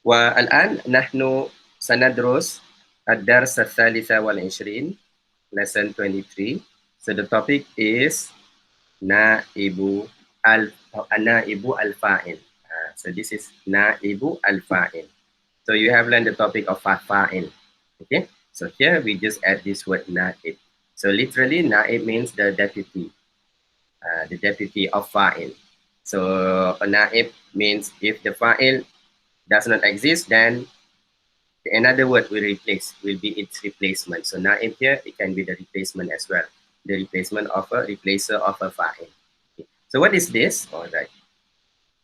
والآن نحن سندرس الدرس الثالث والعشرين lesson 23. So the topic is نائب الفاعل. So this is نائب الفاعل. So you have learned the topic of fa'il. Okay. So here we just add this word naib. So literally naib means the deputy of fa'il. So a naib means if the fa'il does not exist, then another word will be its replacement. So naib here, it can be the replacement as well. The replacement of a replacer of a fa'il. Okay. So what is this? All right.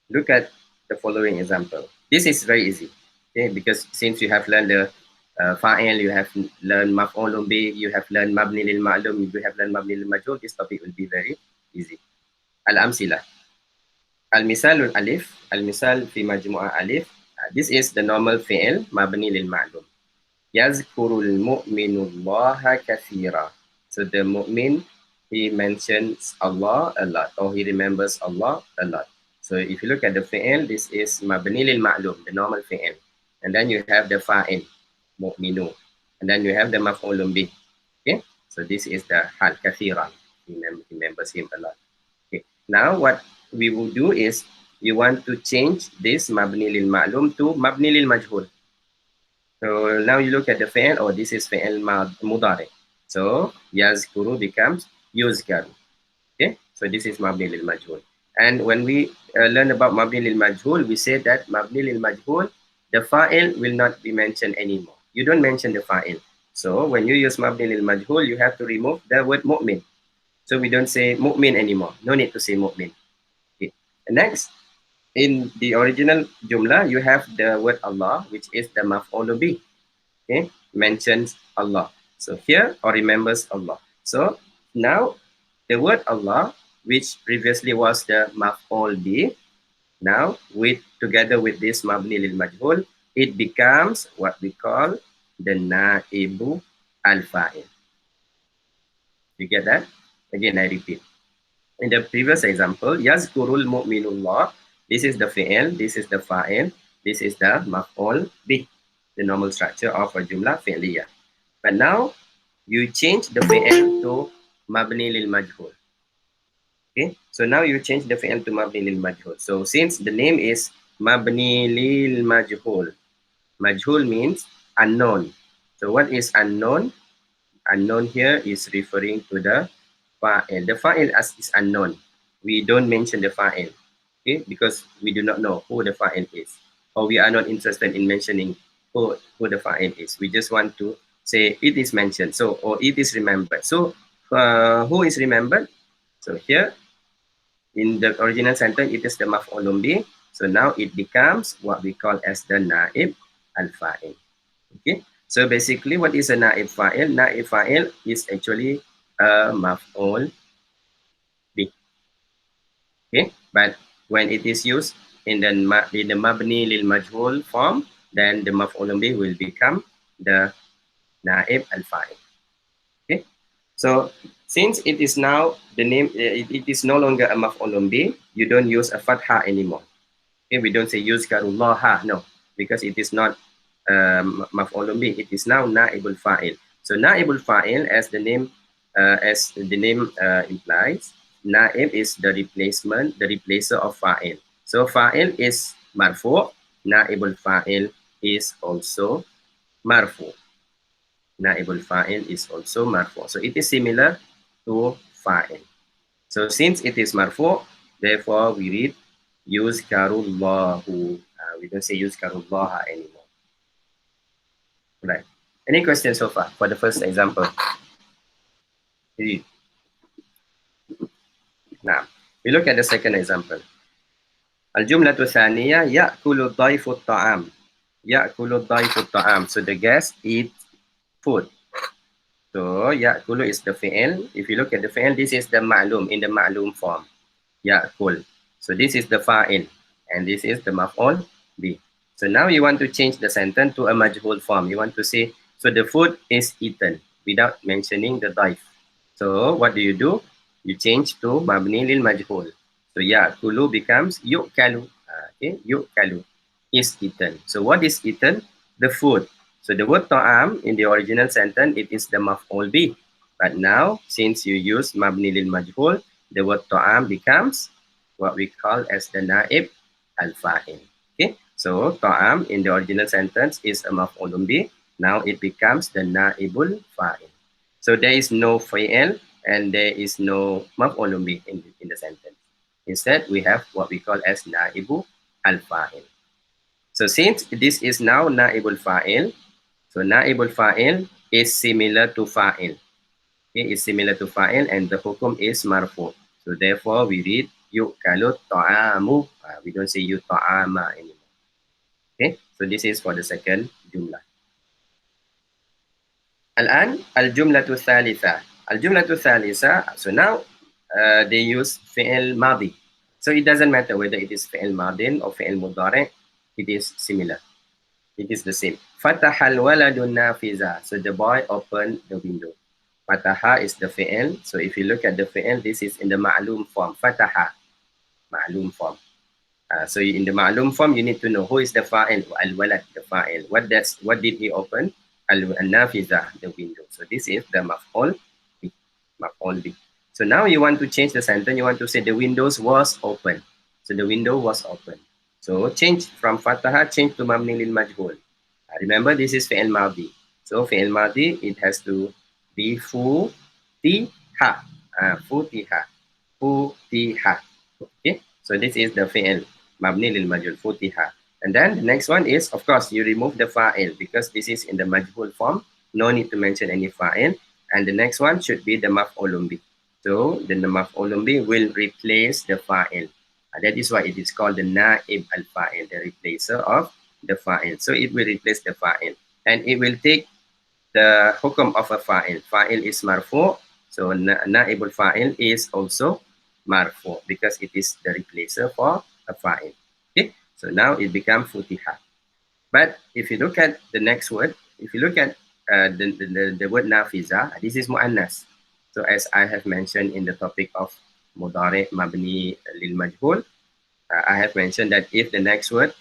Look at the following example. This is very easy. Okay, because since you have learned the fa'il, you have learned maf'ulun bih, you have learned mabni lil ma'lum, you have learned mabni lil majhul, this topic will be very easy. Al-amsilah. Al-misalul alif, al-misal fi majmu'ah alif. This is the normal fi'il mabni lil ma'lum. Yazkurul mu'minu allaha kathira. So the mu'min, he mentions Allah a lot, or he remembers Allah a lot. So if you look at the fi'il, this is mabni lil ma'lum, the normal fi'il. And then you have the fa'il, mu'minu. And then you have the maf'ulun bih. Okay, so this is the hal kathira. He remembers him a lot. Okay, now what we will do is, we want to change this mabni lil ma'lum to mabni lil majhul. So now you look at the fi'il, or this is fi'il mudari. So yazkuru becomes yuzkaru. Okay, so this is mabni lil majhul. And when we learn about mabni lil majhul, we say that mabni lil majhul, the fa'il will not be mentioned anymore. You don't mention the fa'il. So when you use mabni lil majhul, you have to remove the word mu'min. So we don't say mu'min anymore. No need to say mu'min. Okay. And next, in the original jumla, you have the word Allah, which is the maf'ul bih. Okay, mentions Allah. So here, or remembers Allah. So now the word Allah, which previously was the maf'ul bih, now together with this mabni lil majhul, it becomes what we call the naibu al-fa'il. You get that? Again, I repeat. In the previous example, yazkurul mu'minullah, this is the fi'il, this is the fa'il, this is the maf'ul bih, the normal structure of a jumla fi'liyah. But now you change the fi'il to mabni lil majhul. Okay, so now you change the fi'il to mabni lil majhul. So since the name is mabni lil majhul, majhul means unknown. So what is unknown? Unknown here is referring to the fa'il. The fa'il is unknown. We don't mention the fa'il, okay, because we do not know who the fa'il is, or we are not interested in mentioning who the fa'il is. We just want to say it is mentioned, so, or it is remembered. So who is remembered? So here in the original sentence, it is the maf'ulun bih. So now it becomes what we call as the naib al-fa'il. Okay, so basically what is a naib fa'il? Naib fa'il is actually a maf'ul bih. Okay, but when it is used in the mabni lil majhul form, then the maf'ulun bih will become the naib al-fa'il. Okay, so since it is now the name, it is no longer a maf'ulun bih, you don't use a fatha anymore. Okay, we don't say yuzkarullaha, no, because it is not maf'ulun bih, it is now naibul fa'il. So naibul fa'il, as the name implies, naib is the replacement, the replacer of fa'il. So fa'il is marfu', naibul fa'il is also marfu'. Naibul fa'il is also marfu'. So it is similar to fa'il. So since it is marfu', therefore we read yuzkarullahu. We don't say yuzkarullaha anymore. Right. Any questions so far for the first example? Now, we look at the second example. Al-jumlatu thaniya ya'kulu dhayfu at-ta'am. Ya'kulu dhayfu at-ta'am. So the guest eat food. So ya'kulu is the fi'il. If you look at the fi'il, this is the ma'lum, in the ma'lum form. Ya'kul. So this is the fa'il, and this is the maf'ul bih. So now you want to change the sentence to a majhul form. You want to say, so the food is eaten, without mentioning the daif. So what do? You change to mabni lil majhul. So ya'kulu becomes yu'kalu. Okay, yu'kalu. is eaten. So what is eaten? The food. So the word ta'am in the original sentence, it is the maf'ul bih. But now, since you use mabni lil majhul, the word ta'am becomes what we call as the na'ib al-fa'il. Okay, so ta'am in the original sentence is a maf'ulun bih. Now it becomes the na'ibul fa'il. So there is no fa'il and there is no maf'ulun bih in the sentence. Instead, we have what we call as na'ibu al-fa'il. So since this is now naibul fa'il, so naibul fa'il is similar to fa'il. Okay, is similar to fa'il and the hukum is marfu. So therefore we read yu'kalu ta'amu. We don't say yu ta'ama anymore. Okay, so this is for the second jumlah. Al-an al-jumlatu thalitha. Al-jumlatu thalitha. So now they use fi'il madi. So it doesn't matter whether it is fi'il madin or fi'il mudari', it is similar. It is the same. Fatahal waladun nafiza. So the boy opened the window. Fataha is the fi'il. So if you look at the fi'il, this is in the ma'lum form. Fataha, ma'lum form. So in the ma'lum form, you need to know who is the fa'il. Al-walad, the fa'il. What did he open? Al-nafiza, the window. So this is the maf'ul bi. Maf'ul bi. So now you want to change the sentence. You want to say the windows was open. So the window was open. So change from fataha, change to mabni lil majhul. Remember, this is fi'il madi. So fi'il madi, it has to be futiha. Futiha. Futiha. Okay. So this is the fi'il mabni lil majhul, futiha. And then the next one is, of course, you remove the fa'il because this is in the majhul form. No need to mention any fa'il. And the next one should be the maf'ulun bih. So then the maf'ulun bih will replace the fa'il. That is why it is called the na'ib al-fa'il, the replacer of the fa'il. So it will replace the fa'il. And it will take the hukum of a fa'il. Fa'il is marfu. So na'ib al-fa'il is also marfu because it is the replacer for a fa'il. Okay. So now it becomes futiha. But if you look at the next word, if you look at the word nafiza, this is mu'annas. So as I have mentioned in the topic of mudari mabni lil majhul, I have mentioned that if the next word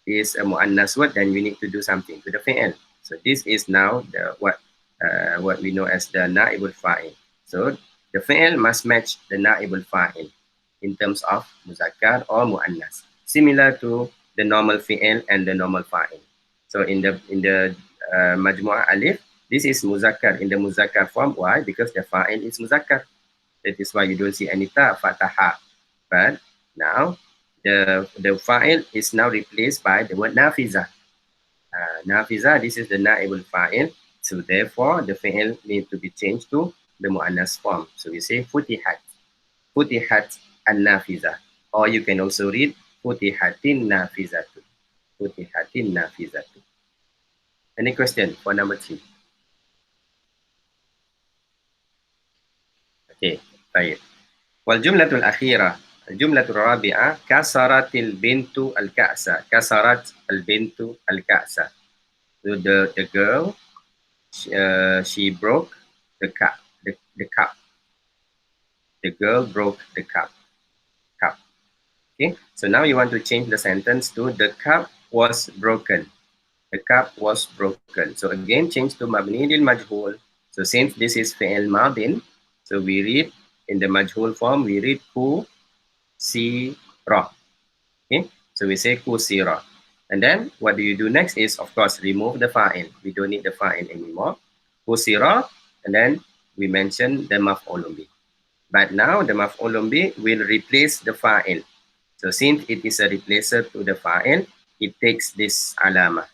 is a mu'annas word, then we need to do something to the fi'il. So this is now the what we know as the na'ibul fa'il. So the fi'il must match the na'ibul fa'il in terms of muzakkar or mu'annas, similar to the normal fi'il and the normal fa'il. So in the majmu'ah alif, this is muzakkar in the muzakkar form. Why? Because the fa'il is muzakkar. That is why you don't see any ta, fataha. But now the fa'il is now replaced by the word nafiza. Nafiza, this is the na'ibul fa'il. So therefore, the fi'il need to be changed to the mu'annas form. So we say futihat. Futihat an-nafiza. Or you can also read futihatin nafizatu. Futihatin nafizatu. Any question for number 3? Okay, baik. Wal jumlatul akhirah. Jumlatul rabi'ah, kasaratil bintu al-ka'sa. Kasarat al-bintu al-ka'sa. So the girl, she broke the cup. The cup. The girl broke the cup. Cup. Okay. So now you want to change the sentence to the cup was broken. The cup was broken. So again, change to mabni lil majhul. So since this is fi'il madin, so we read in the majhul form, we read ku sira. Okay, so we say kusira. And then what do you do next is, of course, remove the fa'il. We don't need the fa'il anymore. Kusira, and then we mention the maf'ulun bih. But now the maf'ulun bih will replace the fa'il. So since it is a replacer to the fa'il, it takes this alama.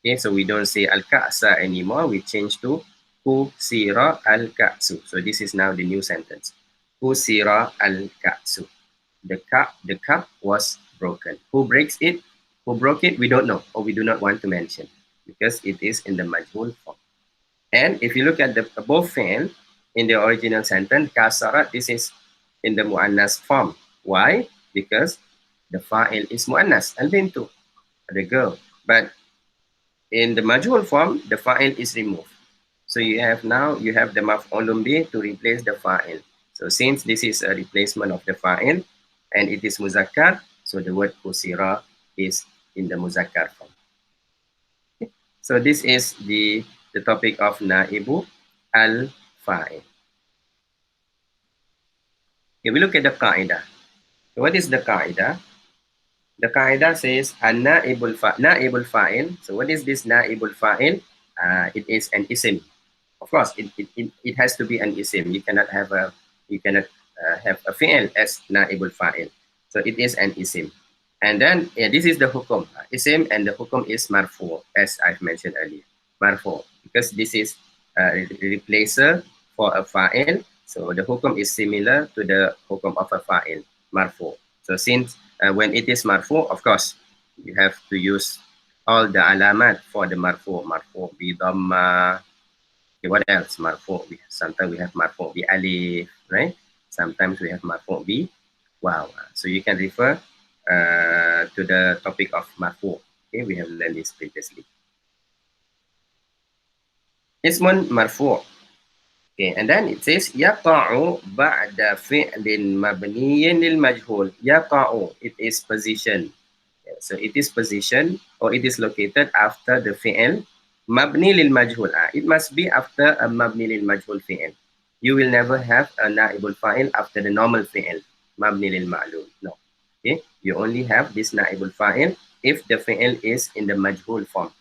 Okay, so we don't say al-ka'sa anymore. We change to kusira al-ka'su. So this is now the new sentence. Kusira al-ka'su. The cup was broken. Who breaks it? Who broke it? We don't know, or we do not want to mention because it is in the majhul form. And if you look at the above fi'il in the original sentence, kasara, this is in the mu'annas form. Why? Because the fa'il is mu'annas, al-bintu, the girl. But in the majhul form, the fa'il is removed. So you have the maf'ulun bih to replace the fa'il. So since this is a replacement of the fa'il, and it is muzakkar, so the word kusira is in the muzakkar form. Okay. So this is the topic of naibu al-fa'il. Okay, we look at the qaida. So what is the qaida? The qaida says naibul fa'il. So what is this naibul fa'il? It is an isim. Of course, it has to be an isim. You cannot have a fi'il as naibul fa'il. So it is an isim. And then this is the hukum. Isim, and the hukum is marfu, as I've mentioned earlier. Marfu, because this is a replacer for a fa'il. So the hukum is similar to the hukum of a fa'il, marfu. So since when it is marfu, of course, you have to use all the alamat for the marfu. Marfu bi dhamma. Okay, what else? Marfu. Sometimes we have marfu bi alif, right? Sometimes we have marfu bi wow. So you can refer to the topic of marfu. Okay, we have learned this previously. Ismun marfu. Okay, and then it says yaqa'u ba'da fi'lin mabniyin lil majhul. Yaqa'u, it is position. So it is position, or it is located after the fi'l mabni lil majhul. It must be after a mabni lil majhul fi'l. You will never have a naibul fa'il after the normal fi'l mabni lil ma'lum. No. Okay, you only have this naibul fa'il if the fi'l is in the majhul form.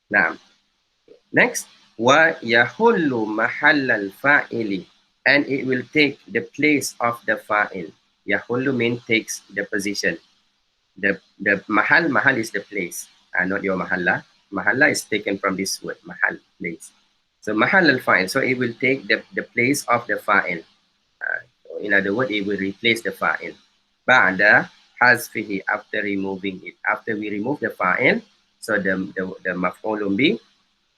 Now, next, wa yahullu mahallal fa'ili, and it will take the place of the fa'il. Yahullu means takes the position. The mahal is the place, not your mahalla. Mahalla is taken from this word, mahal, place. So mahal al-fa'il, so it will take the place of the fa'il. In other words, it will replace the fa'il. Ba'da hazfihi, after removing it. After we remove the fa'il, so the maf'ulun bi,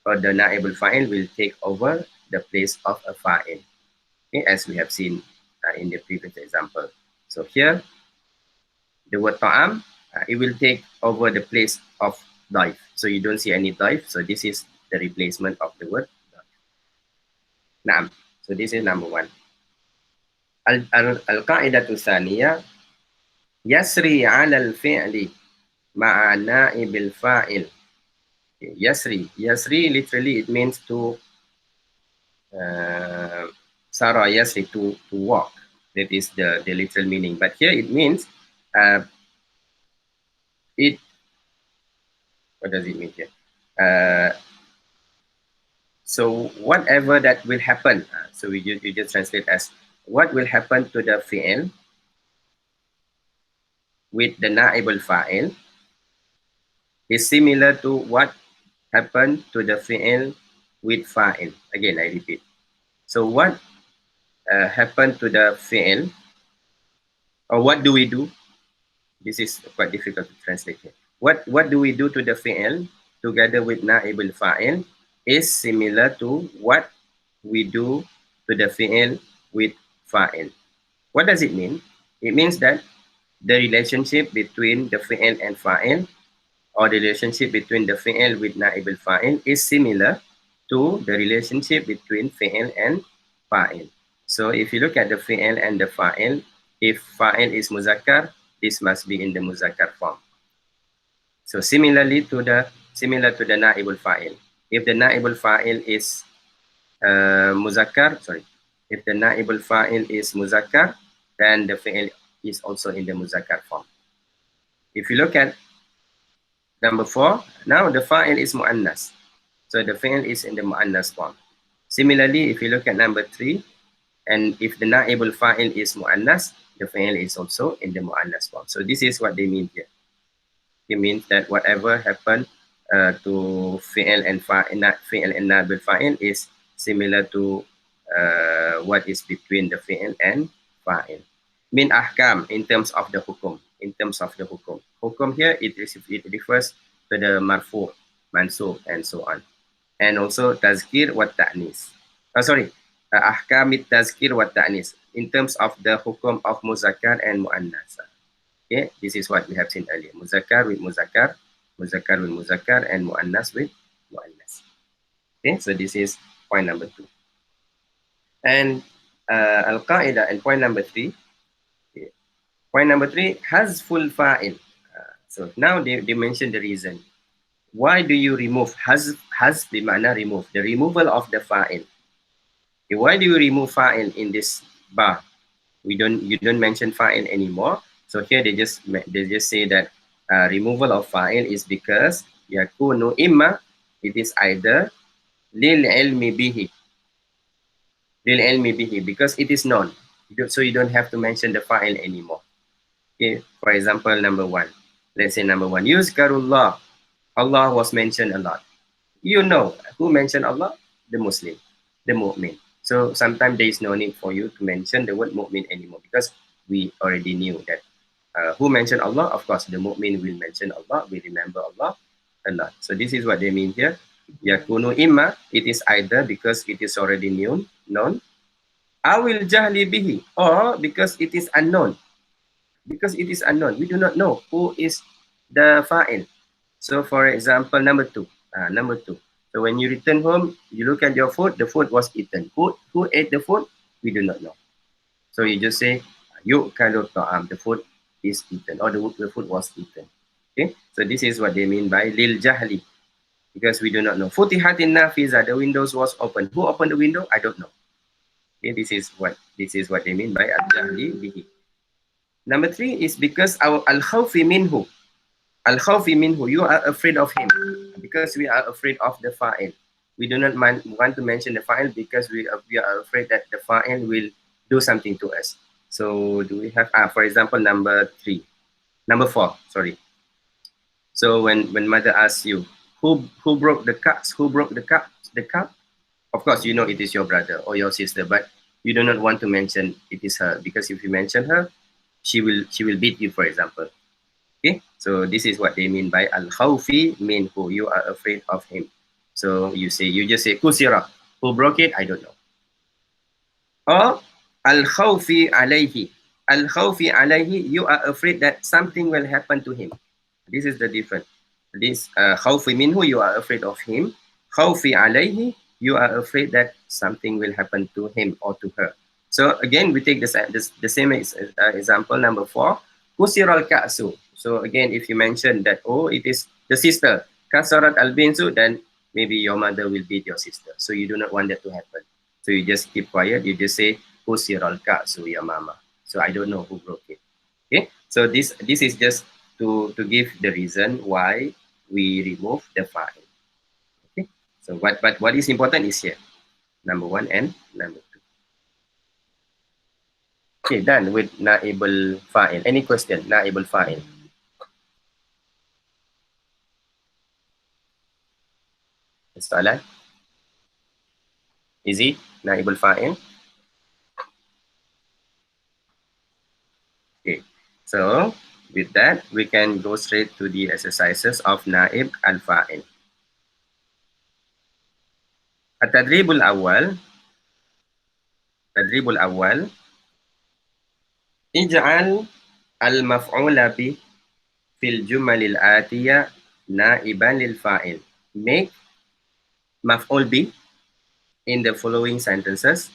or the na'ibul fa'il, will take over the place of a fa'il. Okay, as we have seen in the previous example. So here, the word ta'am, it will take over the place of daif. So you don't see any daif. So this is the replacement of the word daif. Naam. So this is number one. Al-qa'idatu thaniya, yasri ala al-fi'li ma'a na'ibil fa'il. Yasri. Yasri literally it means to Sarah yasri, to walk. That is the literal meaning. But here it means what does it mean here? So whatever that will happen, so you just translate as what will happen to the fi'il with the na'ibul fa'il is similar to what happened to the fi'il with fa'il. Again, I repeat. So what happened to the fi'il, or what do we do? This is quite difficult to translate here. What do we do to the fi'il together with na'ibul fa'il is similar to what we do to the fi'il with fa'il. What does it mean? It means that the relationship between the fi'il and fa'il, or the relationship between the fi'il with na'ibul fa'il, is similar to the relationship between fi'il and fa'il. So if you look at the fi'il and the fa'il, if fa'il is muzakkar, this must be in the muzakkar form. So similar to the na'ibul fa'il. If the na'ibul fa'il is muzakkar, if the na'ibul fa'il is muzakkar, then the fi'il is also in the muzakkar form. If you look at number 4, now the fa'il is mu'annas. So the fi'il is in the mu'annas form. Similarly, if you look at number 3, and if the na'ibul fa'il is mu'annas, the fi'il is also in the mu'annas form. So this is what they mean here. It means that whatever happened to fi'il and na'ibul fa'il is similar to what is between the fi'il and fa'il. Min ahkam, in terms of the hukum. In terms of the hukum. Hukum here, it refers to the marfu, mansub, and so on. And also tazkir wa ta'nis. Ahkamit tazkir wa ta'nis. In terms of the hukum of muzakkar and mu'annas. Okay, this is what we have seen earlier. Muzakkar with muzakkar, muzakkar with muzakkar, and mu'annas with mu'annas. Okay, so this is point number 2. And al-qaida, and point number 3. Okay. Point number 3, hazful fa'il. So now they mention the reason. Why do you remove has bimana remove, the removal of the fa'il? Okay, why do you remove fa'il in this bar? You don't mention fa'il anymore. So here they just say that removal of fa'il is because yakunu imma, it is either lil ilmi bihi, because it is known. So you don't have to mention the fa'il anymore. Okay, for example, number one. Let's say number one, yuzkarullah. Allah was mentioned a lot. You know who mentioned Allah? The Muslim, the mu'min. So sometimes there is no need for you to mention the word mu'min anymore, because we already knew that who mentioned Allah? Of course, the mu'min will mention Allah, we remember Allah a lot. So this is what they mean here. Yakunu imma, it is either because it is already known, awil jahli bihi, or because it is unknown. Because it is unknown, we do not know who is the fa'il. So for example, number two. So when you return home, you look at your food, the food was eaten. Who ate the food? We do not know. So you just say, yu'kalu ta'am, the food is eaten, or the food was eaten. Okay, so this is what they mean by lil jahli, because we do not know. Futihatin nafiza, the windows was open. Who opened the window? I don't know. Okay, this is what they mean by al-jahli bihi. Number three is because our al-khawfi minhu. Al-khawfi minhu, you are afraid of him, because we are afraid of the fa'il. We do not want to mention the fa'il because we are afraid that the fa'il will do something to us. So do we have, for example, number four, sorry. So when mother asks you, who broke the cups? Who broke the cup? Of course, you know it is your brother or your sister, but you do not want to mention it is her, because if you mention her, she will beat you, for example. Okay, so this is what they mean by al-khawfi minhu, you are afraid of him. So you just say kusira, who broke it? I don't know. Or al-khawfi alayhi. Al-khawfi alayhi, you are afraid that something will happen to him. This is the difference. This khawfi minhu, you are afraid of him. Khawfi alayhi, you are afraid that something will happen to him or to her. So again, we take the same example, number four. Kusiral ka'su. So again, if you mention that, oh, it is the sister, kasarat al-binsu, then maybe your mother will beat your sister. So you do not want that to happen. So you just keep quiet. You just say, kusiral ka'su ya mama. So I don't know who broke it. Okay. So this is just to give the reason why we remove the fa'il. Okay. So what is important is here, number one and number two. Okay, done with naibul fa'il. Any question? Naibul fa'il. Soalan? Easy? Naibul fa'il? Okay. So, with that, we can go straight to the exercises of naib al-fa'il. At-tadribul awal. Tadribul awal. Ij'al al-maf'ula bi fil jumalil atiyah naiban lil fa'il. Make maf'ul bi in the following sentences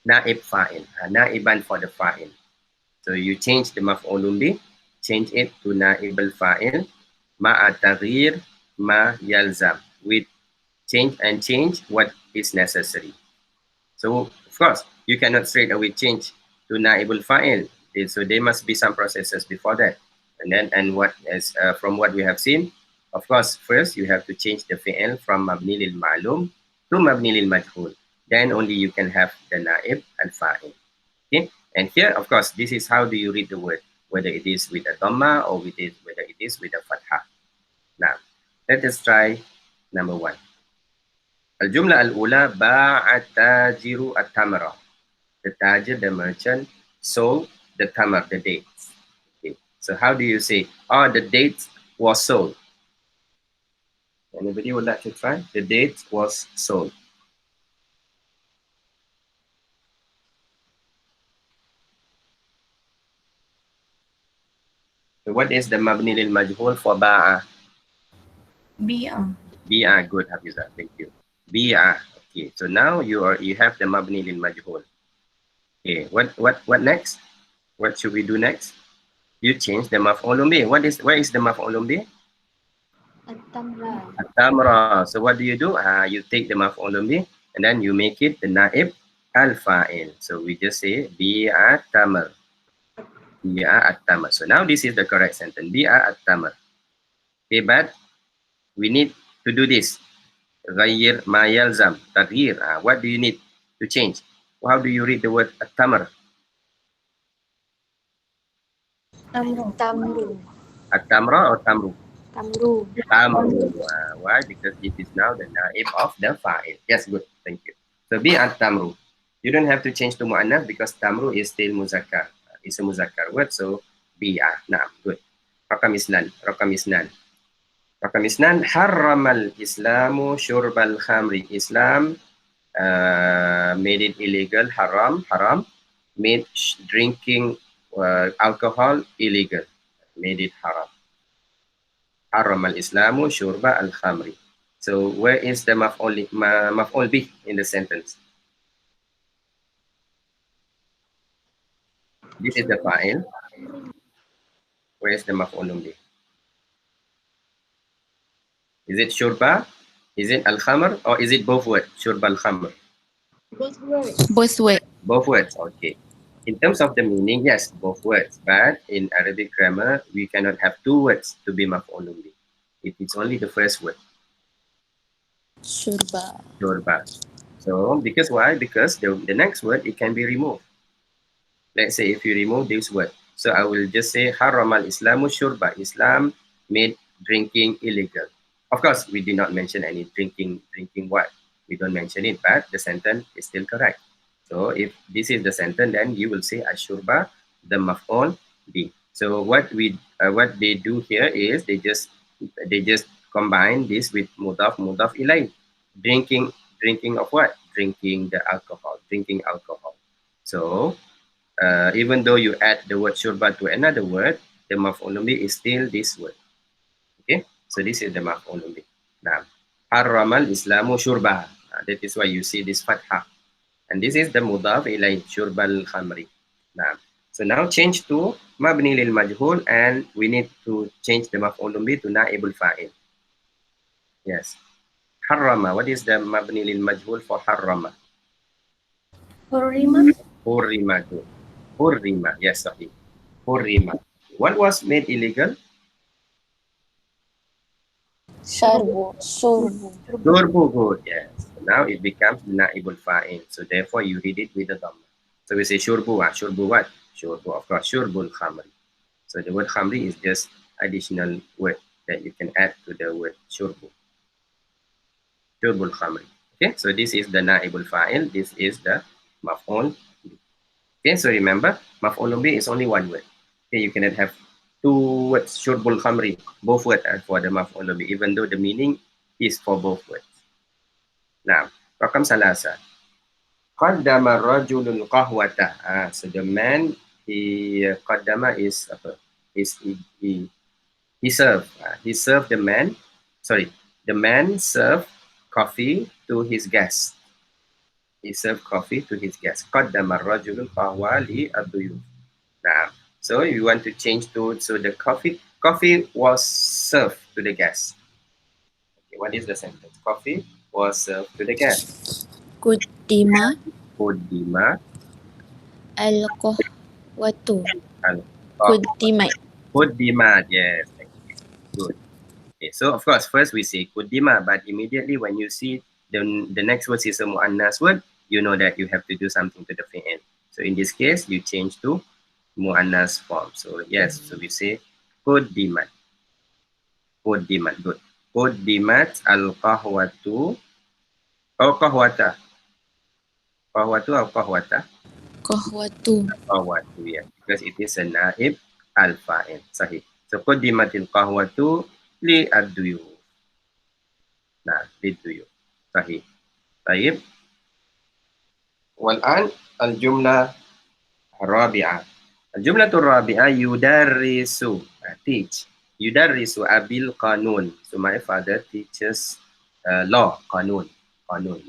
naib fa'il, naiban for the fa'il. So you change the maf'ulun bi, change it to naib al-fa'il, ma'a taghyir ma yalzam, with change what is necessary. So of course, you cannot straight away change to naib al-fa'il. So there must be some processes before that. And what is from what we have seen, of course, first you have to change the fi'il from mabni lil ma'lum to mabni lil majhul. Then only you can have the naib al-fa'il. Okay, and here, of course, this is how do you read the word, whether it is with a dhamma or whether it is with a fatha. Now, let us try number one. Al-jumla al-ula, ba'a tajiru at-tamara. The tajir, the merchant, sold the tamar, the dates. Okay. So how do you say, oh, the dates was sold? Anybody would like to try? The dates was sold. So what is the mabni lil majhul for ba'a? Bi'a. Bi'a, good, Hafiza, thank you. Bi'a. Okay, so now you have the mabni lil majhul. Okay, what next? What should we do next? You change the maf'ulun bih. Where is the maf'ulun bih? التمر. At-tamra. So what do? You take the maf'ulun bih and then you make it the naib al-fa'il. So we just say bi'a tamar. Bi'a at-tamar. So now this is the correct sentence. Bi'a at-tamar. Okay, but we need to do this. Ghayyir ma yalzam. Taghyir. What do you need to change? How do you read the word at-tamar? تمر. Tamru. At-tamra or tamru? Tamru. Tamru. Why? Because it is now the naib of the fa'il. Yes, good. Thank you. So be at tamru. You don't have to change to mu'annath because tamru is still muzakkar. It's a muzakkar word. So be nah, good. Rakam isnan. Rakam isnan. Rakam isnan. Harramal islamu syurbal khamri. Islam made it illegal. Haram. Made drinking alcohol illegal. Made it haram. Haram al-Islamu syurba al-khamri. So where is the maf'ul bih in the sentence? This is the fa'il. Where is the maf'ul bih? Is it shurba? Is it al-khamr? Or is it both words? Shurba al-khamr. Both words. Both way. Both words, okay. In terms of the meaning, yes, both words. But in Arabic grammar, we cannot have two words to be maf'ul bih. It is only the first word. Shurba. Shurba. So because why? Because the next word, it can be removed. Let's say if you remove this word, so I will just say haram al-Islamu shurba. Islam made drinking illegal. Of course, we did not mention any drinking what. We don't mention it, but the sentence is still correct. So if this is the sentence, then you will say ashurba, the maf'ul bi. So what they do here is they just combine this with mudaf ilay. Drinking of what? Drinking alcohol. So even though you add the word shurba to another word, the maf'ul bih is still this word. Okay, so this is the maf'ul bih. Now, harramal islamu shurba. That is why you see this fathah. And this is the mudaf ilay, shurbal khamri. Now, so now change to mabni lil majhul, and we need to change the maf'ul bih to naibul fa'il. Yes. Harrama. What is the mabni lil majhul for harrama? حرم. Hurrima. Good. Hurrima. Yes, sorry. Hurrima. What was made illegal? Sharbu. Shurbu. Shurbu. Good. Yes. So now it becomes naibul fa'il. So therefore you read it with a dhamma. So we say shurbu. Shurbu what? Shurbu. Of course, shurbul khamri. So the word khamri is just additional word that you can add to the word shurbu. Shurbul khamri. Okay. So this is the naibul fa'il. This is the maf'ul. Okay. So remember, maf'ul bih is only one word. Okay. You cannot have two words, shurbul khamri. Both words are for the maf'ul bih, even though the meaning is for both words. Now, rakam salasa. Qaddama rajulul qahwata. So the man, qaddama is apa? He served. He served the man. Sorry, the man served coffee to his guest. He served coffee to his guest. Qaddama rajulul qahwa li ad-duyuf. Now, so you want to change to, so the coffee was served to the guest. Okay, what is the sentence? Coffee was served to the guest. Kuddima. Kuddima Al-qahwatu. al-qahwa. Kuddimat. Kuddima, yes, thank you. Good. Okay, so of course, first we say kuddima, but immediately when you see the next word is a mu'annas word, you know that you have to do something to the fi'il. So in this case, you change to mu'annas form. So yes, so we say kuddimat. Kuddimat, good. Kuddimat al-qahwatu. Oh, qahwata. Qahwatu atau qahwata? Qahwatu. Qahwatu, yeah. Because it is a naib al-fa'il. Sahih. So quddimatil qahwatu li ad-duyuf. Nah, li ad-duyuf. Sahih. Taib. Wal'an al-jumlah rabi'ah. Al-jumlatul rabi'ah yudarrisu. Teach. Yudarrisu abil qanun. So my father teaches law. Qanun. Qanun.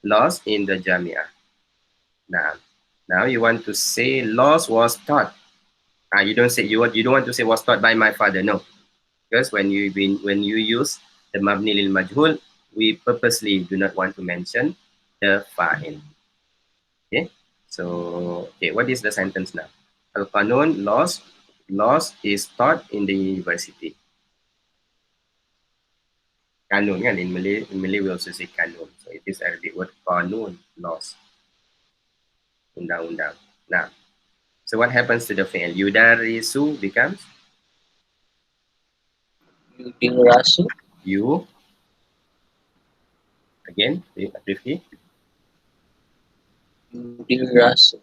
Laws in the jami'ah. Now you want to say laws was taught You don't say you don't want to say was taught by my father. No, because when you use the mabni lil majhul, we purposely do not want to mention the fa'il. Okay, so okay, what is the sentence now? Al qanun, laws is taught in the university. Kanun kan, in Malay we also say kanun. So it is Arabic word qanun, laws, undang-undang. Now, so what happens to the fi'il? Yudarisu becomes Yudirasu. you. Again, briefly. Yudirasu.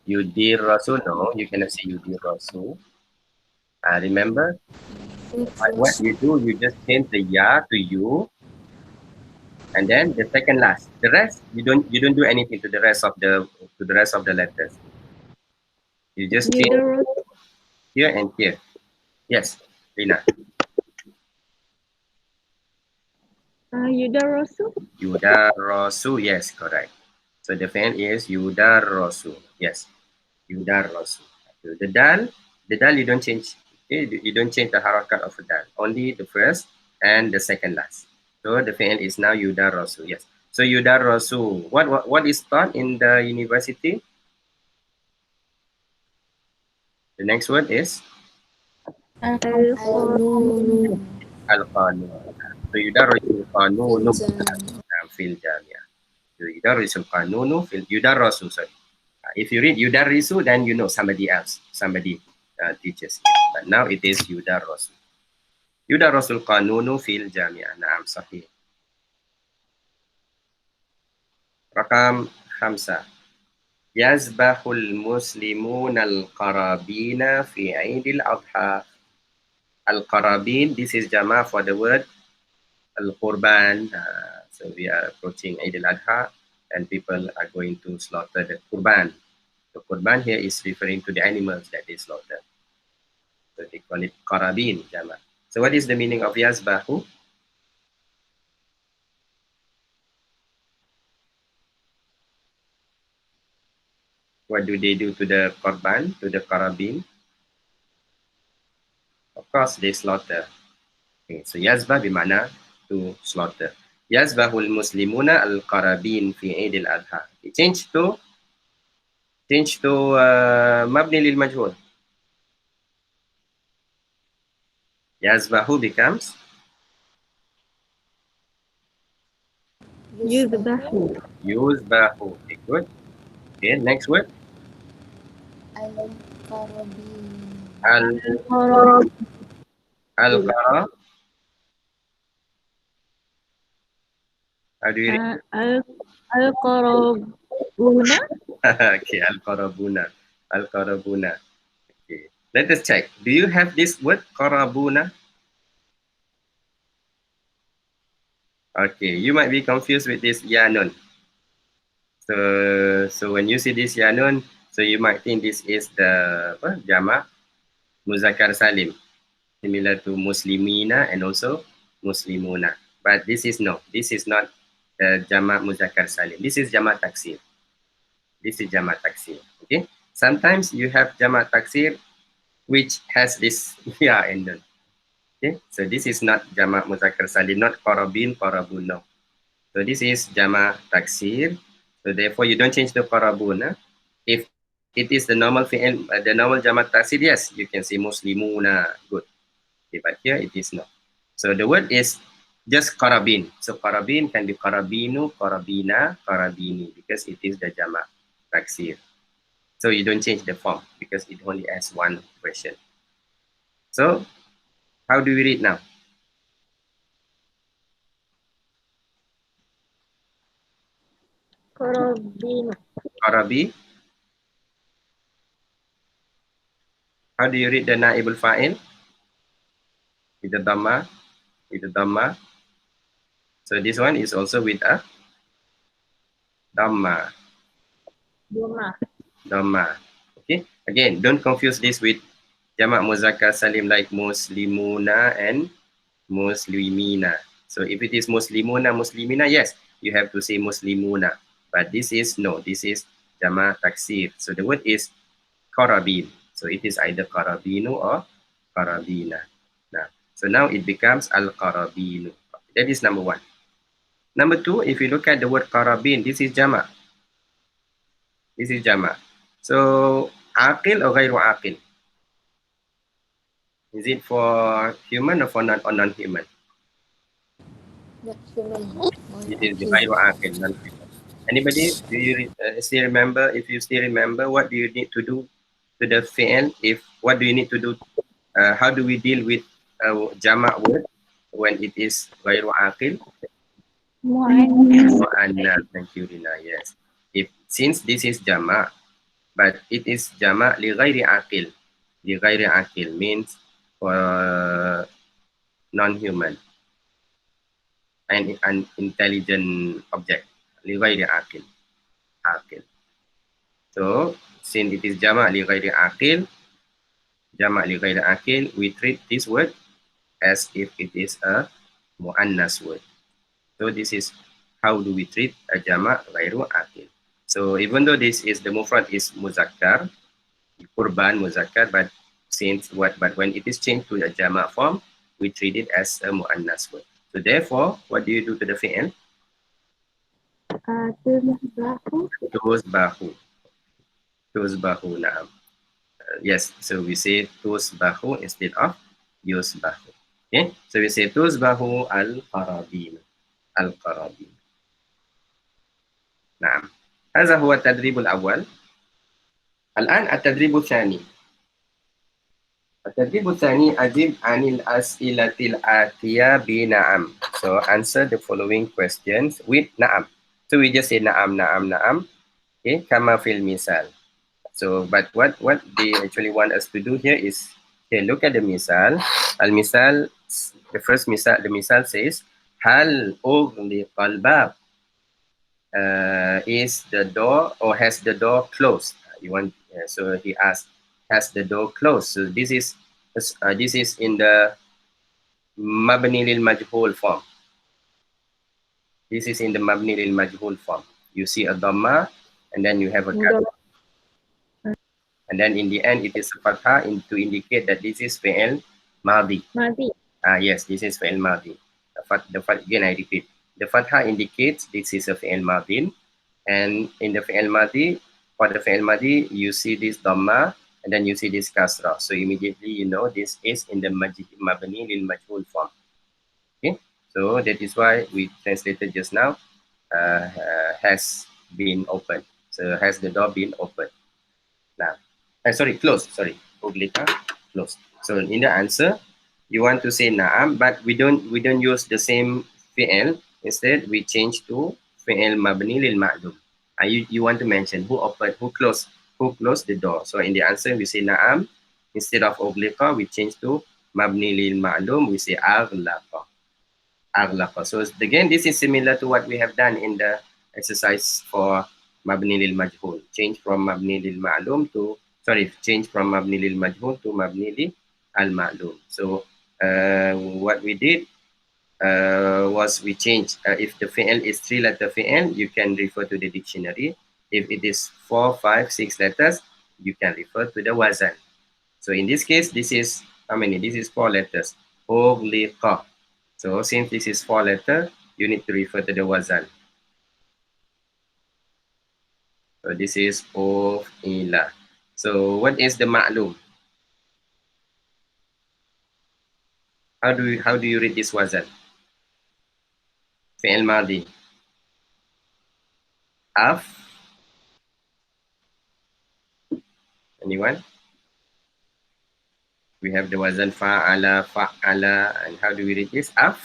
Yudirasu, no, you cannot say yudirasu. Remember, what you do, you just change the ya to you, and then the second last. The rest, you don't do anything to the rest of the letters. You just change here and here. Yes, Lina. Yudarasu. Yudarasu, yes, correct. So the fan is yudarasu. Yes, yudarasu. The dal you don't change. Okay, you don't change the harakat of the dal. Only the first and the second last. So the fan is now yudarasu. Yes. So yudarasu. What is taught in the university? The next word is Al-Qanun. al-qanun. So yudarasu al-qanunu Fil fil jami'ah. So yudarasu al-qanunu fil yudarasu. Sorry. If you read yudarisu, then you know somebody else, somebody teaches you. But now it is yudarasu. Yudarasul qanunu fil jami'ah. Naam, sahih. Rakam 5. Yazbahul muslimun al-qarabina fi Eidil Adha. Al-qarabin, this is jama for the word al-qurban. So we are approaching Eidil Adha and people are going to slaughter the qurban. The qurban here is referring to the animals that they slaughter. So they call it qarabin, jama. So what is the meaning of yazbahu? What do they do to the korban, to the qarabin? Of course, they slaughter. Okay, so yazbah bermakna to slaughter. Yazbahul muslimuna al-qarabin fi Eid al-Adha. Change to mabni lil majhul. Yazbahu becomes Yuzbahu. yuzbahu. Okay, good. Okay, next word. Al-Qarabin. Al-qara. How do you read? Al-Qarabuna. Okay, al-qarabuna. Al-qarabuna. Okay. Let us check. Do you have this word qarabuna? Okay, you might be confused with this yanun. So when you see this yanun, so you might think this is the jama muzakkar salim, similar to muslimina and also muslimuna. But this is not the jama muzakkar salim. This is jama taksir. This is jama taksir. Okay. Sometimes you have jama taksir which has this ya ended. Okay. So this is not jama muzakkar salim, not qarabin, qarabun. No. So this is jama taksir. So therefore, you don't change the qarabun. If it is the normal fi'il, the normal jama taksir, yes, you can say muslimuna. Good. Okay, but here it is not. So the word is just qarabin. So qarabin can be qarabinu, qarabina, qarabini because it is the jama taksir. So you don't change the form because it only has one version. So how do we read now? Qarabina. Qarabi. How do you read the naibul fa'il? With the dhamma. With the dhamma. So this one is also with a dhamma. Dhamma. Okay. Again, don't confuse this with jamak muzakkar salim like muslimuna and muslimina. So if it is muslimuna, muslimina, yes, you have to say muslimuna. But this is no, this is jamak taksir. So the word is qarabin. So it is either qarabinu or qarabina. Now, so now it becomes al-qarabinu. That is number one. Number two, if you look at the word qarabin, this is jama'. This is jama'. So aqil or ghairu aqil? Is it for human or for non-human? Not human. It is the ghairu aqil, non-human. Anybody, do you still remember? If you still remember, what do you need to do to the fi'l? What do you need to do? How do we deal with jama' word when it is ghairu aqil? Mu'annas. Thank you, Rina. Yes. Since this is jama', but it is jama' li ghairi aqil. Li ghairi aqil means for non-human and an intelligent object. Li ghairi aqil. Aqil. So, since it is jama' li ghairi aqil, we treat this word as if it is a mu'annas word. So this is how do we treat a jama' ghairu aqil. So even though this is the mufrad is muzakkar, kurban muzakkar, but when it is changed to a jama' form, we treat it as a mu'annas word. So therefore, what do you do to the fi'l? Tuzbahu, na'am. Yes, so we say tuzbahu instead of yusbahu. Okay, so we say tuzbahu al-qarabin. Al-qarabin. نعم. هذا هو التدريب الأول. الآن التدريب الثاني. التدريب الثاني أجب عن الأسئلة الآتية بنعم. So answer the following questions with نعم. So we just say نعم نعم نعم. Okay, كما في المثال. So but what they actually want us to do here is, okay, look at the misal. Al-misal, the first misal, the misal says هل أغلق الباب? Is the door or has the door closed? So he asked, has the door closed? So this is in the mabni lil majhul form. This is in the mabni lil majhul form. You see a dhamma and then you have a kasra. And then in the end it is a fatha to indicate that this is fi'l madi. Yes, this is fi'l madi. Again I repeat. The fatha indicates this is a fi'l madin. And in the fi'l madi, for the fi'l madi, you see this dhamma and then you see this kasra. So immediately you know this is in the mabni lil majhul form. Okay, so that is why we translated just now has been opened. So has the door been opened? Now, sorry, closed. Sorry, closed. So in the answer, you want to say na'am, but we don't use the same fi'l. Instead, we change to fi'l mabni lil ma'lum. You want to mention who closed the door. So in the answer, we say na'am. Instead of ughliqa, we change to mabni lil ma'lum. We say aghlaqa. Aghlaqa. So again, this is similar to what we have done in the exercise for mabni lil majhul. Change from mabni lil ma'lum to mabni lil majhul to mabni lil al ma'lum. So what we did was we changed, if the fi'l is 3-letter fi'l, you can refer to the dictionary. If it is 4, 5, 6 letters, you can refer to the wazan. So in this case, this is how many? This is 4 letters. Ughliqa. So since this is 4 letters, you need to refer to the wazan. So this is ila. So what is the ma'lum? How do you read this wazan? Fi'l madi. Af. Anyone? We have the wazan fa'ala, fa'ala, and how do we read this? Af'ala.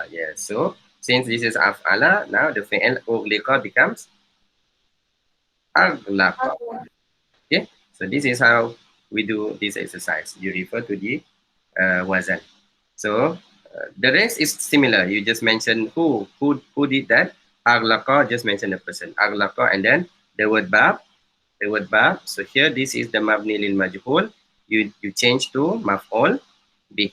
Yes. So since this is af'ala, now the fi'l ughliqa becomes aghlaqa. Okay. So this is how we do this exercise. You refer to the wazan. So the rest is similar. You just mention who did that. Aghlaqa, just mention the person. Aghlaqa, and then the word bab. So here this is the mabni lil majhul. You change to maf'ul bi.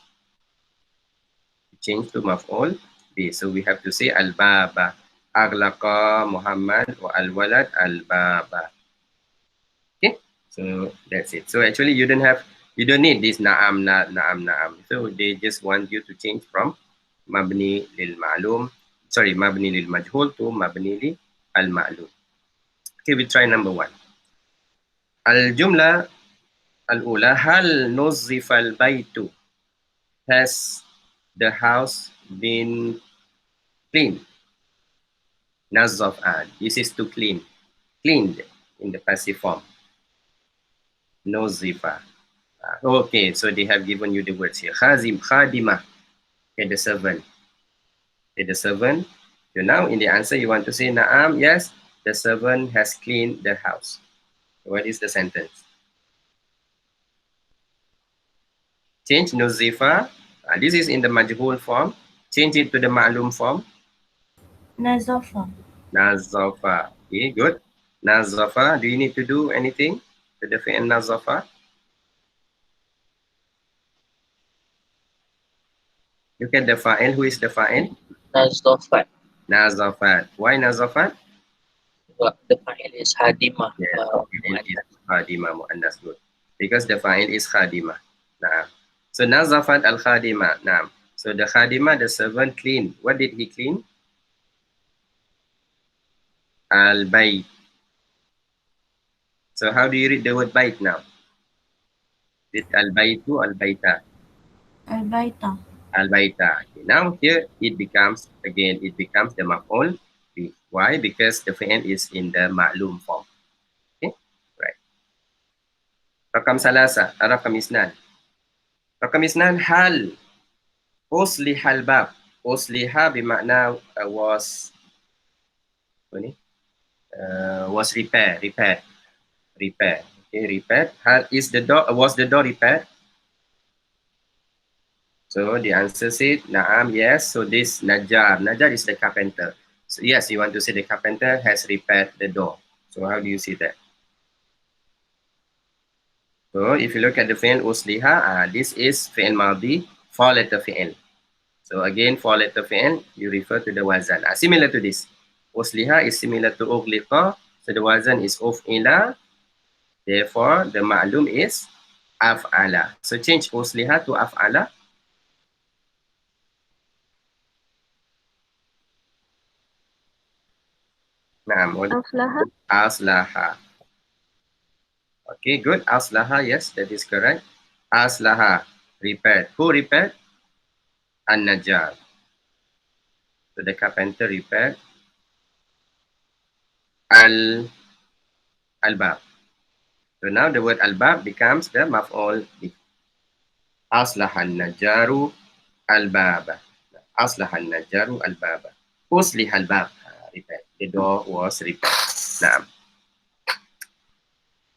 Change to maf'ul bi. So we have to say al-baba. Aghlaqa Muhammad wa al-walad al-baba. So that's it. So actually you don't need this na'am, na'am. So they just want you to change from mabni lil ma'lum, sorry, mabni lil majhul to mabni li al ma'lum. Okay, we try number 1. Al jumla al ula, hal nuzzifa al baytu? Has the house been cleaned? Nazaf, this is to clean, cleaned in the passive form. Nuzifa. Okay, so they have given you the words here. Khazim, khadima. Okay, the servant. Okay, the servant. So now in the answer you want to say na'am, yes, the servant has cleaned the house. What is the sentence? Change nuzifa. This is in the majhul form. Change it to the ma'lum form. Nazafa. Nazafa. Okay, good. Nazafa. Do you need to do anything to the fi'l nazafa? Look at the fa'il. Who is the fa'il? Nazafat. Nazafat. Why nazafat? The fa'il is hadimah. Yeah, fa'il is khadimah mu'annas, good. Because the fa'il is khadimah. Nah. So nazafat al khadimah. Nah. So the khadimah, the servant, cleaned. What did he clean? Al bayt. So how do you read the word bayt now? Is it al baytu, al bayta? Albaita. Al bayta. Okay. Now here it becomes the maf'ul. Why? Because the fi'il is in the ma'lum form. Okay, right. Rakam salasa, rakam isnan. Rakam isnan, hal uslihal bab. Usliha bermakna was repaired. Okay, repaired. Hal is the door, was the door repaired? So the answer said na'am, yes. So this Najjar is the carpenter. So yes, you want to say the carpenter has repaired the door. So how do you see that? So if you look at the fi'il usliha, this is fi'il madhi, 4-letter fi'il. So again, 4-letter fi'il, you refer to the wazan. Similar to this. Usliha is similar to ughliqa. So the wazan is uf'ila. Therefore, the ma'lum is af'ala. So change usliha to af'ala. Naam. Aslaha. Aslaha. Okay, good. Aslaha, yes, that is correct. Aslaha, repaired. Who repaired? An-Najjar. So the carpenter repaired al-bab. So now the word al-bab becomes the maf'ul bih. Aslaha an-najjaru al-baba. Aslaha an-najjaru al-baba. Usliha al-bab. Repaired. The door was repaired. Naam.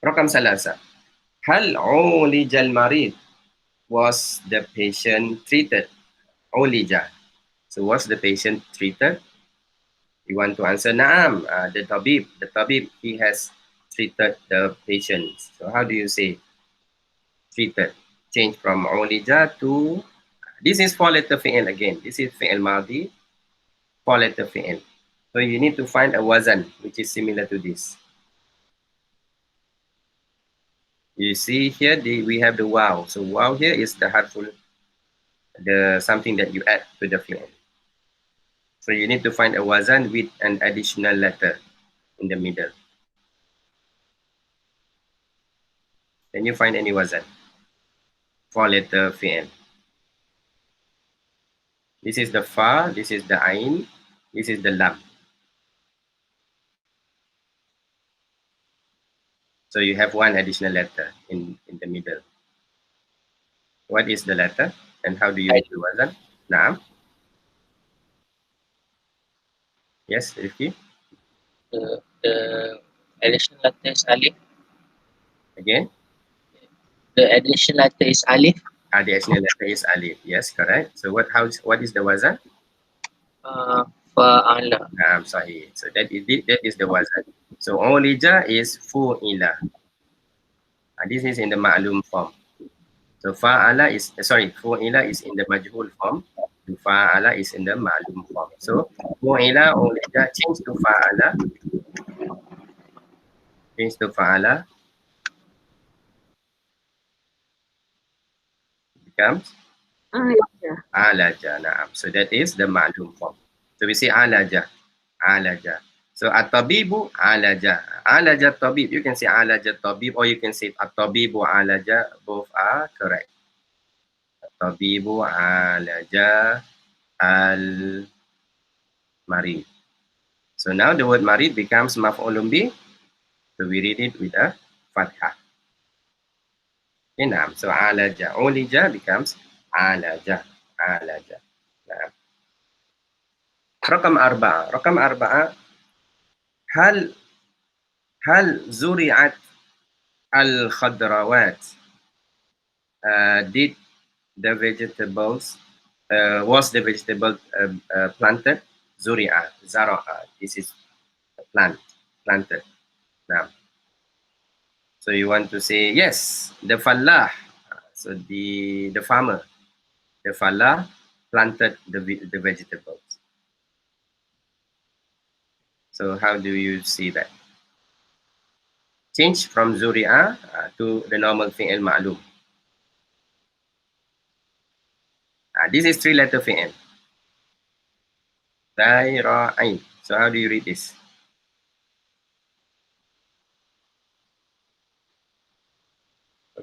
Rakam salasa. Hal ulija al-marid? Was the patient treated? Ulija. So was the patient treated? You want to answer na'am. The tabib, he has treated the patient. So how do you say treated? Change from ulija to, this is 4-letter fi'il again. This is fi'il madhi, 4-letter fi'il. So you need to find a wazan which is similar to this. You see here we have the wow. So wow here is the harful, the something that you add to the fi'il. So you need to find a wazan with an additional letter in the middle. Can you find any wazan? 4-letter fi'il. This is the fa, this is the ain, this is the lam. So you have one additional letter in the middle. What is the letter and how do you do wazan? Naam. Yes, Rifki? The additional letter is alif. Again? The additional letter is alif. The additional letter is alif. Yes, correct. So what is the wazan? Fa'ala. Naam, sahih. So that is the wazan. So ulija is fu'ila. This is in the ma'lum form. So fa'ala is, fu'ila is in the majhul form. And fa'ala is in the ma'lum form. So fu'ila, ulija, change to fa'ala. Change to fa'ala. becomes alaja. Naam. So that is the ma'lum form. So we say alaja. Alaja. So at-tabibu alaja. Alaja tabib. You can say alaja tabib or you can say at-tabibu alaja. Both are correct. At-tabibu alaja al-marid. So now the word marid becomes maf'ulun bih. So we read it with a fathah. Okay, naam. So alaja. Ulija becomes alaja. Alaja. Naam. رقم 4. رقم 4. هل زرعت الخضروات? Did the vegetables was the vegetable planted? Zuri'a, zara'a. This is a plant, planted. Now, so you want to say yes, the fallah. So the farmer, the fallah planted the vegetables. So how do you see that? Change from zuri'a to the normal fi'il ma'lum. This is 3-letter fi'il. Daira'ain. So how do you read this?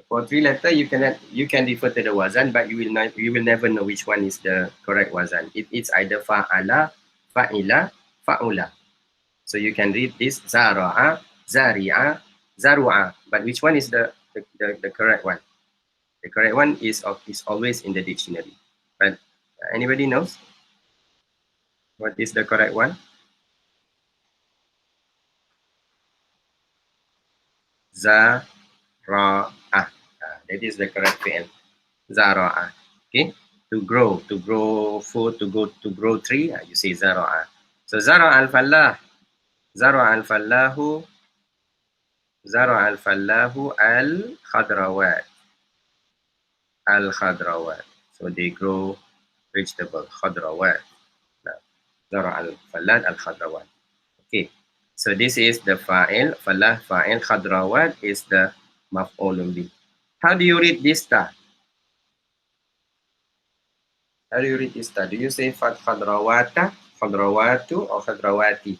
For 3-letter, you can refer to the wazan, but you will never know which one is the correct wazan. It's either fa'ala, fa'ila, fa'ula. So you can read this zara'a, zari'a, zaru'a. But which one is the correct one? The correct one is always in the dictionary. But anybody knows what is the correct one? Zara'a. That is the correct fi'il. Zara'a. Okay, to grow food, to grow tree, you say zara'a. So zara'a al-fallah, zara'a al-fallahu, zara'a al-fallahu al-khadrawat, al-khadrawat. So they grow vegetable, khadrawat. Zara'a al-fallah al-khadrawat. Okay, so this is the fa'il, fallah fa'il, khadrawat is the maf'ulun bih. How do you read this ta? How do you read this ta? Do you say fat khadrawata, khadrawatu, or khadrawati?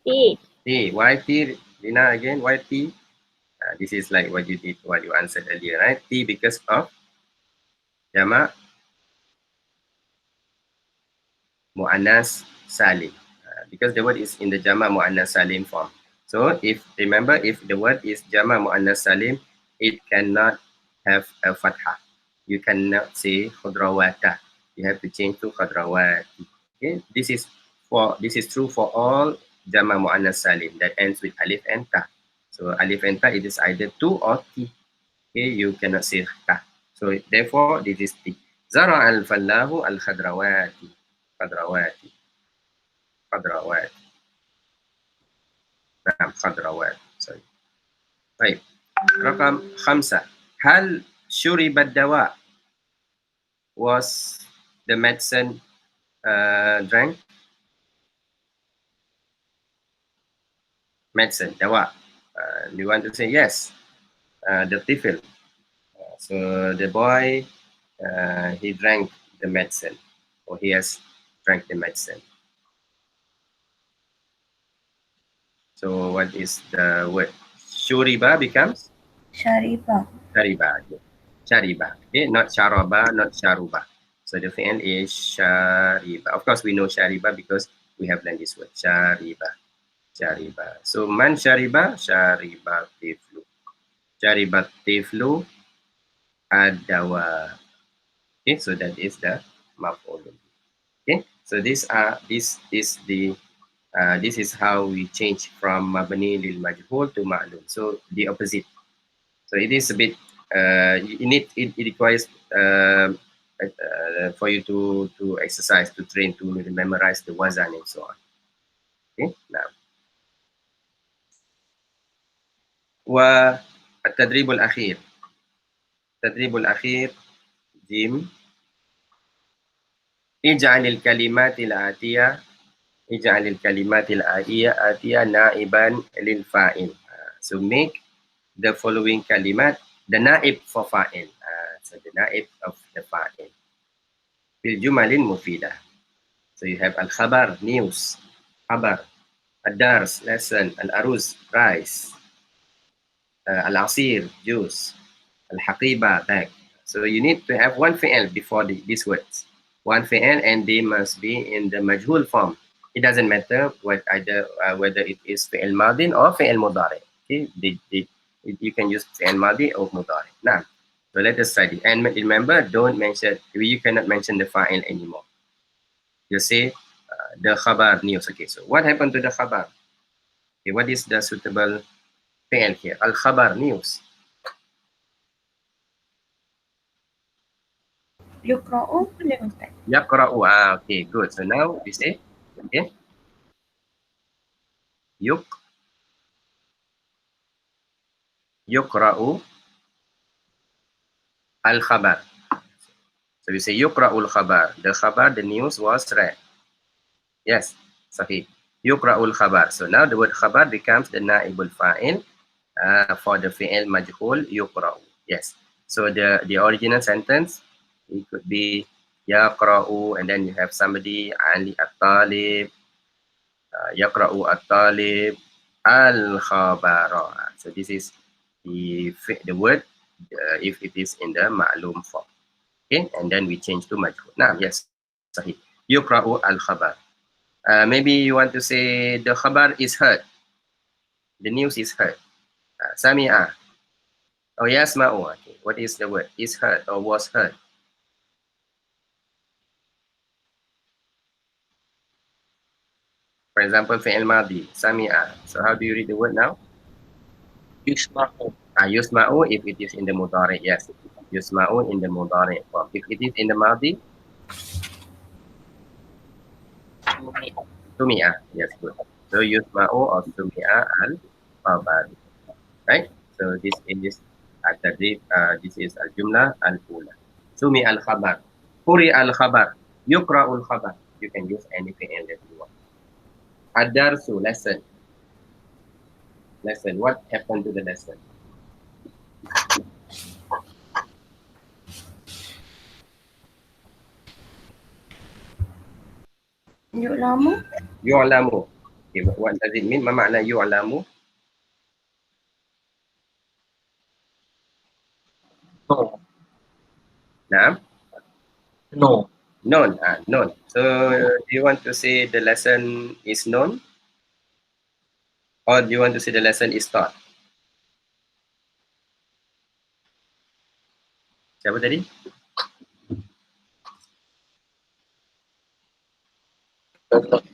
T. T. Why T? Lina again, why T? This is like what you did, what you answered earlier, right? T because of jama' mu'annas salim. Because the word is in the jama' mu'annas salim form. So if the word is jama' mu'annas salim, it cannot have a fathah. You cannot say khudrawata. You have to change to khudrawati. Okay, this is true for all jama' mu'annas salim that ends with alif and ta. So alif and ta, it is either tu or ti. Okay, you cannot say ta. So therefore, this is ti. Zara al-fallahu al-khadrawati. Khadrawati. Khadrawat. Naam, khadrawat. Sorry. Baik. Rakam 5. Hal syuribat dawa? Was the medicine drank? Medicine, dawa. You want to say yes. The tifl. So the boy, he drank the medicine, or he has drank the medicine. So what is the word? Shuriba becomes? Shariba. Shariba. Shariba. Okay, not sharaba, not sharuba. So the fi'il is shariba. Of course, we know shariba because we have learned this word. Shariba. Shariba. So man shariba? Shariba tiflu. Shariba tiflu adawa. Okay, so that is the maf'ulun. Okay, so this is how we change from mabni lil majhul to ma'lum. So the opposite. So it is a bit it requires for you to exercise, to train, to memorize the wazan and so on. Okay, now والتدريب الأخير. التدريب الأخير جيم. اجعل الكلمات الآتية نائبا للفاعل. So make the following kalimat, the naib for fa'il. So the naib of the fa'il. Fil jumalin mufidah. So you have al-khabar, news, khabar, ad-dars, lesson, al-aruz, rice, al-asir, juice, al-haqiba, bag. So you need to have one fi'il before these words. One fi'il, and they must be in the majhul form. It doesn't matter whether it is fi'il madin or fi'il mudari. Okay, you can use fi'il madi or mudari. Now, so let us study. And remember, you cannot mention the fa'il anymore. You say the khabar, news. Okay, so what happened to the khabar? Okay, what is the suitable fi'il here? Al-khabar, news. يقرأ للمستمع. Yaqra'u. Okay, good. So now we say, okay, yuqra'u al-khabar. So we say yuqra'u al-khabar. The khabar, the news was read. Yes, sahih. Yuqra'u al-khabar. So now the word khabar becomes the na'ibul fa'il for the fi'il majhul yuqra'u. Yes. So the original sentence, it could be yaqra'u, and then you have somebody, Ali at-talib, yaqra'u at-talib al-khabara. So this is the word if it is in the ma'lum form. Okay, and then we change to majhul. Now, yes, sahih. Yuqra'u al-khabar. Maybe you want to say the khabar is heard. The news is heard. Sami'a. Oh, yasma'u. Okay. What is the word? Is heard or was heard? For example, fi'il madi, sami'a. So how do you read the word now? Yusma'u. Yusma'u if it is in the mudari, yes. Yusma'u in the mudari form. If it is in the madi, sumi'a. Yes, good. So yusma'u or sumi'a al-khabar. Right? So this is at-tadrib, this is al-jumla al-ula. Sumi al-khabar. Quri al-khabar. Yuqra'ul khabar. You can use anything else that you want. Ad-darsu, lesson. Lesson. What happened to the lesson? يعلم Yu'lamu. Okay, what does it mean? Ma makna yu'lamu? No. Naam? No. Known. Known. So do you want to say the lesson is known? Or do you want to say the lesson is taught? Siapa tadi?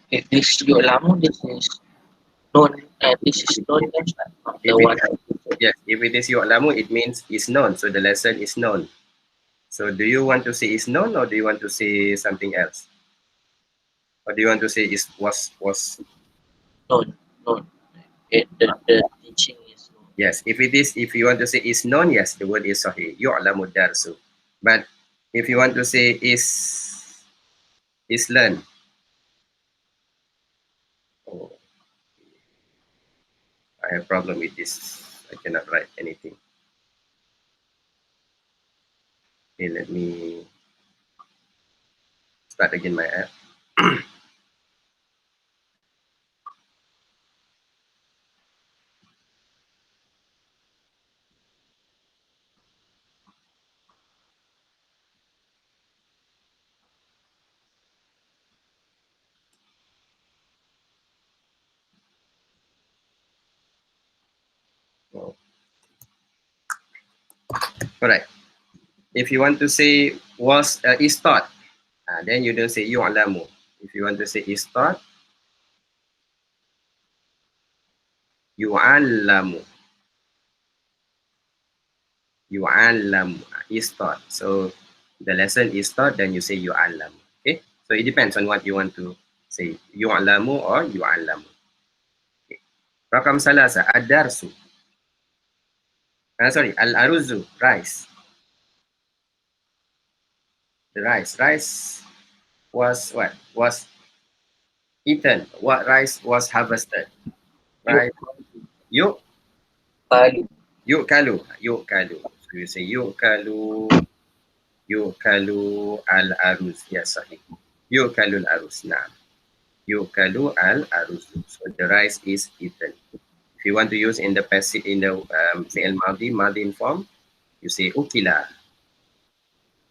If this yu'lamu, this is known. This is known. That's not the one. Yes, if it is yu'lamu, it means is known. So the lesson is known. So do you want to say is known, or do you want to say something else? Or do you want to say is was? Known. Known. The teaching is known. Yes, if you want to say is known, yes, the word is sahih. Yu'lamu darsu. But if you want to say is learned. Oh, I have problem with this. I cannot write anything. Okay, let me start again my app. Oh. All right. If you want to say was is taught, then you don't say yu'lamu. If you want to say is taught, yu'allamu. Yu'allamu is taught. So the lesson is taught, then you say yu'allamu. Okay? So it depends on what you want to say. Yu'allamu or yu'allamu. Okay. Rakam salasa, ad-darsu. Sorry, al-aruzu, rice. The rice. Rice was what? Was eaten. What rice was harvested? Right. You Yu'kalu. Yu'kalu. So you say yu'kalu. Yu'kalu al-aruz. Yes, sahih. Yu'kalu al-aruz. Nah. Yu'kalu al-aruz. So the rice is eaten. If you want to use in the passive, in the fi'il madin form, you say ukila.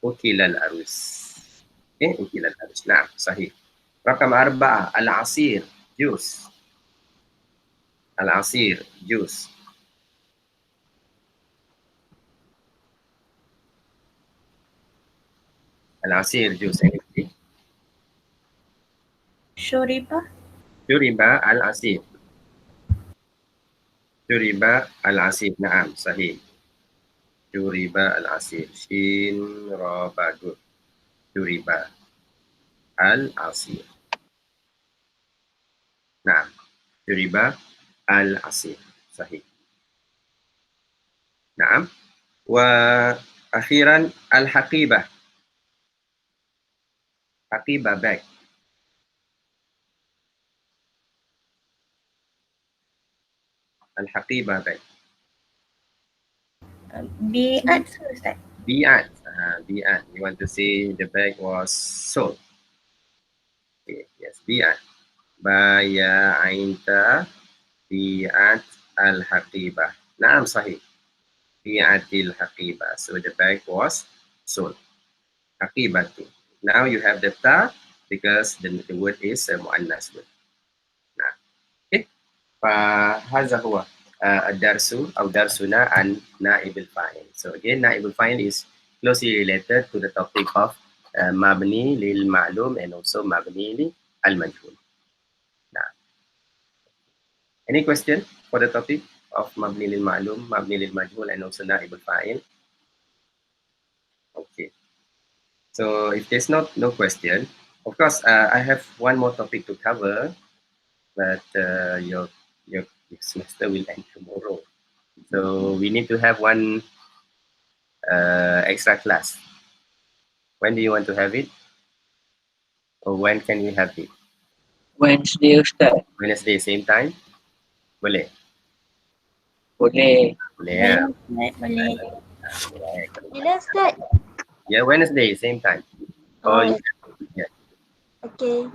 Ukila al-aruz. Okay, ukila al-aruz. Nah, sahih. Rakam arba'ah, al-asir, juice. Al-asir, juice. Al-asir, juice. Anybody? Syuriba. Syuriba al-asir. Syuriba al-asir. Naam, sahih. Syuriba al-asir. Shin, ra, ba, good. Syuriba al-asir. Naam. Syuriba al-asir. Sahih. Naam. Wa akhiran al-haqibah. Haqibah, bag. Al-haqibah, bag. Bi'at Ustaz. Bi'at. Bi'at. You want to say the bag was sold. Okay. Yes, bi'at. Baya ainta bi'at al-haqibah. Naam, sahih. Bi'atil haqibah. So the bag was sold. Haqibatu. Now you have the ta because the word is a mu'annas word. Nah. Okay. Fahadha huwa ad-darsu atau darsuna an na'ib al-fa'il. So again, na'ib al-fa'il is closely related to the topic of mabni lil ma'lum and also mabni lil al-majhul. Nah. Any question for the topic of mabni lil ma'lum, mabni lil majhul and also na'ib al-fa'il? Okay. So if there's no question, of course, I have one more topic to cover, but your semester will end tomorrow. So we need to have one extra class. When do you want to have it? Or when can we have it? Wednesday Ustaz. Wednesday, same time? Boleh? Boleh. Boleh ya? Boleh. Bila Ustaz? Yeah, Wednesday, same time. Oh, Oh. yeah. Okay.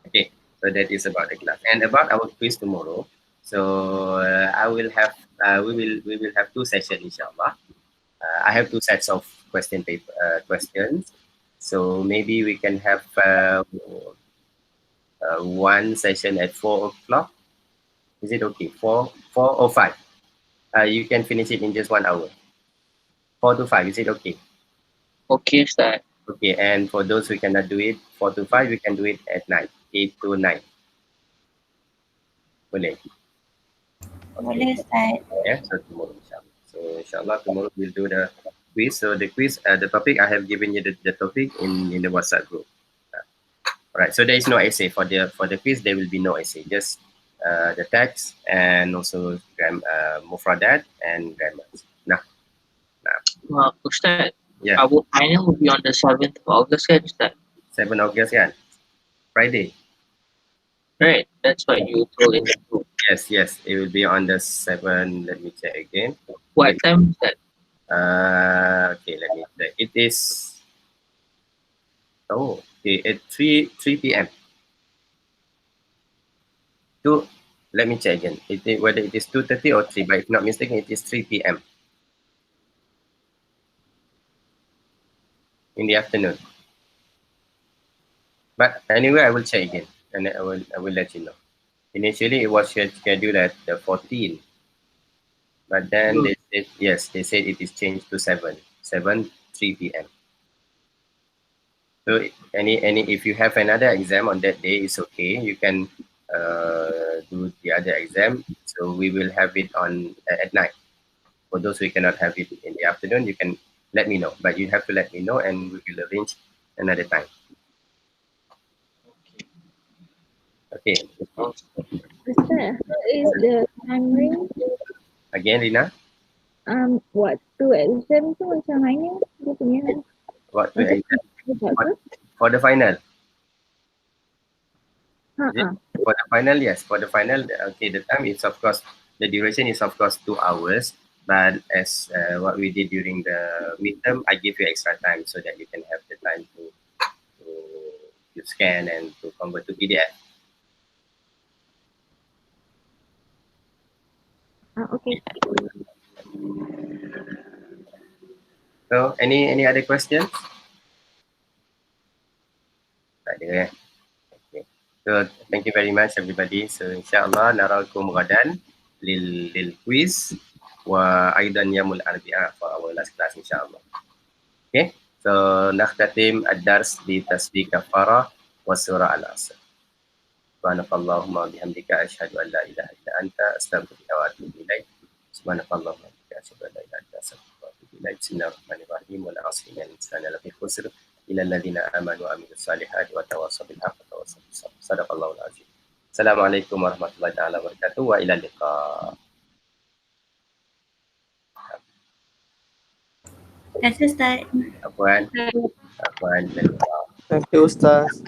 Okay, so that is about the class. And about our quiz tomorrow. So I will have, we will have two sessions, inshallah. I have two sets of questions. So maybe we can have one session at 4 o'clock. Is it okay? 4 or 5? You can finish it in just 1 hour. 4 to 5, is it okay? Okay Ustaz. Okay, and for those who cannot do it, 4 to 5, we can do it at night, 8 to 9. Boleh? Boleh Ustaz. Yeah, so tomorrow, inshallah. So inshallah, tomorrow we'll do the quiz. So the quiz, the topic, I have given you the topic in the WhatsApp group. Alright, so there is no essay for the quiz. There will be no essay, just the text and also mufradat and grammar. Nah. Ustaz, Yeah. our final will be on the 7th of August kan Ustaz? 7 August kan? Friday. Right, that's what you told in the group. Yes, it will be on the 7. Let me check again. What time Ustaz? Okay, let me check. It is, okay, at 3 p.m. Let me check again. Whether it is 2:30 or 3, but if not mistaken, it is 3 p.m. in the afternoon. But anyway, I will check again and I will let you know. Initially, it was scheduled at the 14th, but then they said, yes, they said it is changed to 3 p.m. So if you have another exam on that day, it's okay. You can do the other exam. So we will have it on at night. For those who cannot have it in the afternoon, you can let me know. But you have to let me know, and we will arrange another time. Okay. Ustaz, how is the time range? Again, Rina, Waktu exam tu macam mana? Dia punya what to exam buat ke? for the final? Ha. For the final, yes. For the final, okay, the time is of course, the duration is of course 2 hours. But as what we did during the midterm, I give you extra time so that you can have the time to scan and to convert to PDF. Okay. So any other questions? Tak ada. Okay. So thank you very much everybody. So insyaAllah narakum ghadan lil quiz wa aidan yamul arbi'a for our last class insyaAllah. Okay. So nakhtatim ad-dars bi tasbih kafarah wa surah al-asr. Subhanakallahumma bihamdika asyhadu an la ilaha illa anta astaghfiruka wa atubu ilaik. Subhanakallahumma bihamdika asyhadu an la ilaha illa anta astaghfiruka wa atubu ilaik. Bismillahirrahmanirrahim. Wal 'asri innal insana lafi khusr illa alladhina amanu wa amilus salihati wa tawassaw bil haqqi wa tawassaw bis sabr. Sadaqallahul azim. Assalamualaikum warahmatullahi taala wabarakatuh wa ila liqa. Terima kasih Ustaz. Afwan. Bye. Afwan. Thank you, Ustaz.